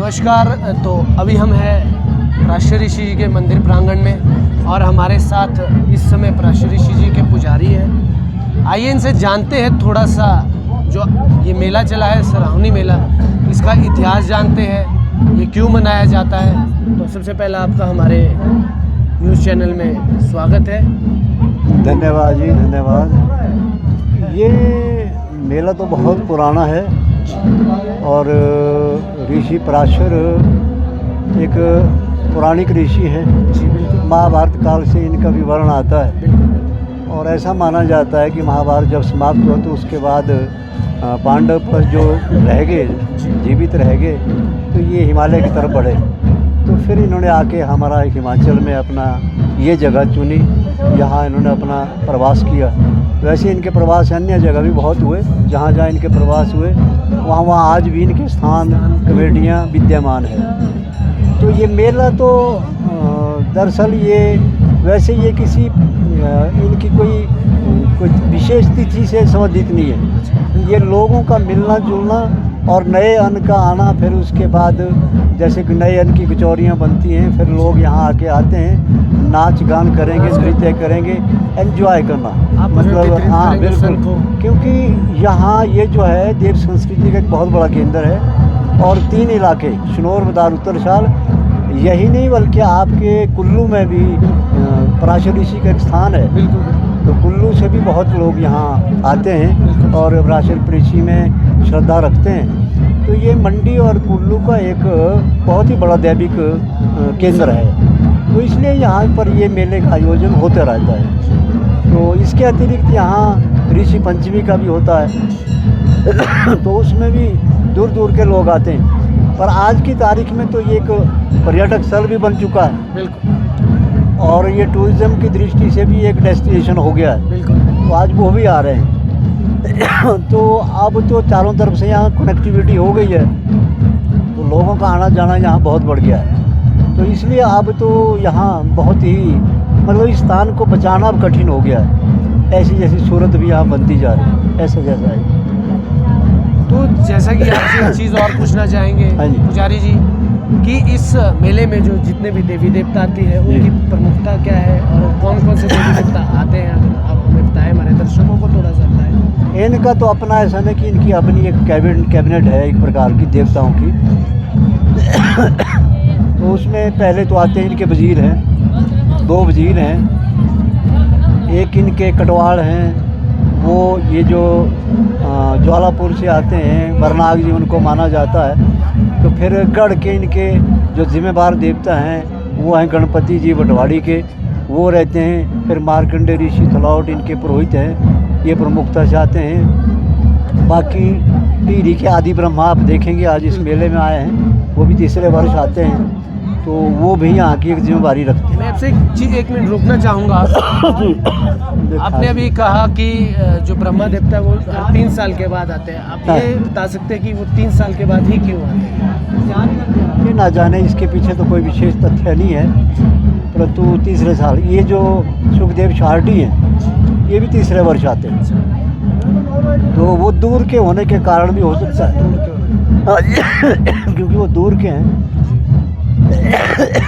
नमस्कार। तो अभी हम हैं पराशर ऋषि जी के मंदिर प्रांगण में और हमारे साथ इस समय पराशर ऋषि जी के पुजारी हैं। आइए इनसे जानते हैं थोड़ा सा जो ये मेला चला है सरहावनी मेला, इसका इतिहास जानते हैं, ये क्यों मनाया जाता है। तो सबसे पहला आपका हमारे न्यूज़ चैनल में स्वागत है। धन्यवाद जी, धन्यवाद। ये मेला तो बहुत पुराना है और ऋषि पराशर एक पौराणिक ऋषि हैं। महाभारत काल से इनका विवरण आता है और ऐसा माना जाता है कि महाभारत जब समाप्त हुआ तो उसके बाद पांडव प्लस जो रह गए, जीवित रह गए, तो ये हिमालय की तरफ बढ़े। तो फिर इन्होंने आके हमारा हिमाचल में अपना ये जगह चुनी, यहाँ इन्होंने अपना प्रवास किया। वैसे इनके प्रवास अन्य जगह भी बहुत हुए, जहाँ जहाँ इनके प्रवास हुए वहाँ आज भी इनके स्थान कमेटियाँ विद्यमान है। तो ये मेला तो दरअसल ये वैसे ये किसी इनकी कोई विशेष तिथि से संबंधित नहीं है। ये लोगों का मिलना जुलना और नए अन्न का आना, फिर उसके बाद जैसे कि नए अन्न की कचौरियाँ बनती हैं, फिर लोग यहाँ आके आते हैं, नाच गान करेंगे, नृत्य करेंगे, एंजॉय करना, मतलब हाँ बिल्कुल। क्योंकि यहाँ ये जो है देव संस्कृति का एक बहुत बड़ा केंद्र है और 3 इलाके शनौर, मदार, उत्तरशाल, यही नहीं बल्कि आपके कुल्लू में भी पराशर ऋषि का एक स्थान है। तो कुल्लू से भी बहुत लोग यहाँ आते हैं और पराशर ऋषि में श्रद्धा रखते हैं। तो ये मंडी और कुल्लू का एक बहुत ही बड़ा दैविक केंद्र है, तो इसलिए यहाँ पर ये मेले का आयोजन होते रहता है। तो इसके अतिरिक्त यहाँ ऋषि पंचमी का भी होता है तो उसमें भी दूर दूर के लोग आते हैं। पर आज की तारीख में तो ये एक पर्यटक स्थल भी बन चुका है, बिल्कुल, और ये टूरिज़्म की दृष्टि से भी एक डेस्टिनेशन हो गया है, बिल्कुल। तो आज वो भी आ रहे हैं तो अब तो चारों तरफ से यहाँ कनेक्टिविटी हो गई है, तो लोगों का आना जाना यहाँ बहुत बढ़ गया है। तो इसलिए अब तो यहाँ बहुत ही मतलब इस स्थान को बचाना अब कठिन हो गया है। ऐसी जैसी सूरत भी यहाँ बनती जा रही है, ऐसा जैसा है। तो जैसा कि आपसे एक चीज़ और पूछना चाहेंगे पुजारी जी कि इस मेले में जो जितने भी देवी देवता आती है उनकी प्रमुखता क्या है और कौन कौन से देवी देवता आते हैं, अगर आप हमें बताएं, हमारे दर्शकों को थोड़ा सा बताएं। इनका तो अपना ऐसा नहीं कि इनकी अपनी एक कैबिनेट है एक प्रकार की देवताओं की तो उसमें पहले तो आते हैं इनके वजीर हैं, 2 वजीर हैं, एक इनके कटवाड़ हैं, वो ये जो ज्वालापुर से आते हैं, बरनाग जी उनको माना जाता है। तो फिर गढ़ के इनके जो जिम्मेदार देवता हैं वो हैं गणपति जी बटवाड़ी के, वो रहते हैं। फिर मार्कंडे ऋषि थलौट इनके पुरोहित हैं, ये प्रमुखता से आते हैं। बाकी टिहरी के आदि ब्रह्मा आप देखेंगे आज इस मेले में आए हैं, वो भी तीसरे वर्ष आते हैं, तो वो भी यहाँ की एक जिम्मेदारी रखते हैं। मैं आपसे एक मिनट रुकना चाहूँगा। आपने अभी कहा कि जो ब्रह्मा देवता है वो 3 साल के बाद आते हैं, आप ये बता सकते हैं कि वो 3 साल के बाद ही क्यों आते हैं? ये ना जाने, इसके पीछे तो कोई विशेष तथ्य नहीं है, परंतु तीसरे साल ये जो सुखदेव शारडी हैं ये भी तीसरे वर्ष आते हैं। तो वो दूर के होने के कारण भी हो सकता है क्योंकि वो दूर के हैं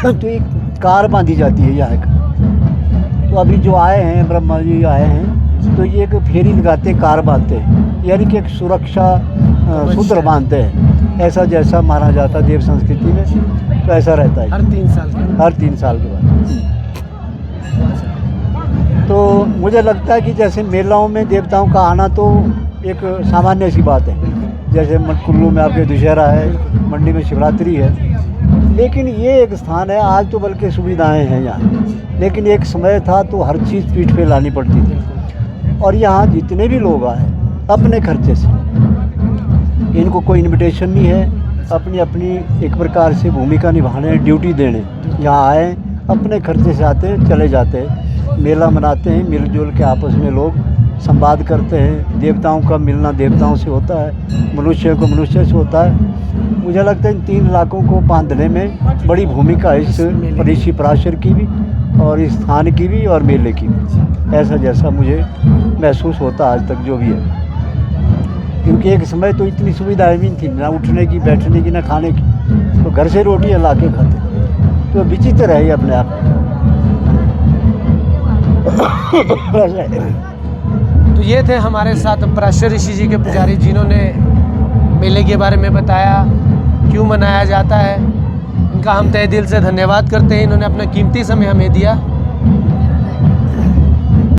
तो एक कार बांधी जाती है यहाँ का। तो अभी जो आए हैं ब्रह्मा जी आए हैं तो ये एक फेरी लगाते कार बांधते हैं, यानी कि एक सुरक्षा सूत्र बांधते हैं, ऐसा जैसा माना जाता है देव संस्कृति में, तो ऐसा रहता है हर 3 साल के बाद। तो मुझे लगता है कि जैसे मेलाओं में देवताओं का आना तो एक सामान्य सी बात है, जैसे कुल्लू में आपके दशहरा है, मंडी में शिवरात्रि है, लेकिन ये एक स्थान है। आज तो बल्कि सुविधाएं हैं यहाँ, लेकिन एक समय था तो हर चीज़ पीठ पे लानी पड़ती थी। और यहाँ जितने भी लोग आए अपने खर्चे से, इनको कोई इनविटेशन नहीं है, अपनी अपनी एक प्रकार से भूमिका निभाने, ड्यूटी देने यहाँ आए, अपने खर्चे से आते हैं, चले जाते हैं, मेला मनाते हैं, मिलजुल के आपस में लोग संवाद करते हैं। देवताओं का मिलना देवताओं से होता है, मनुष्य को मनुष्य से होता है। मुझे लगता है इन 3 इलाकों को बांधने में बड़ी भूमिका है इस ऋषि पराशर की भी और इस स्थान की भी और मेले की भी, ऐसा जैसा मुझे महसूस होता आज तक जो भी है। क्योंकि एक समय तो इतनी सुविधाएं भी नहीं थी, ना उठने की, बैठने की, ना खाने की, तो घर से रोटियाँ ला के खाते। तो विचित्र है ये अपने आप में। तो ये थे हमारे साथ पराशर ऋषि जी के पुजारी, जिन्होंने मेले के बारे में बताया, क्यों मनाया जाता है। इनका हम तहे दिल से धन्यवाद करते हैं, इन्होंने अपना कीमती समय हमें दिया।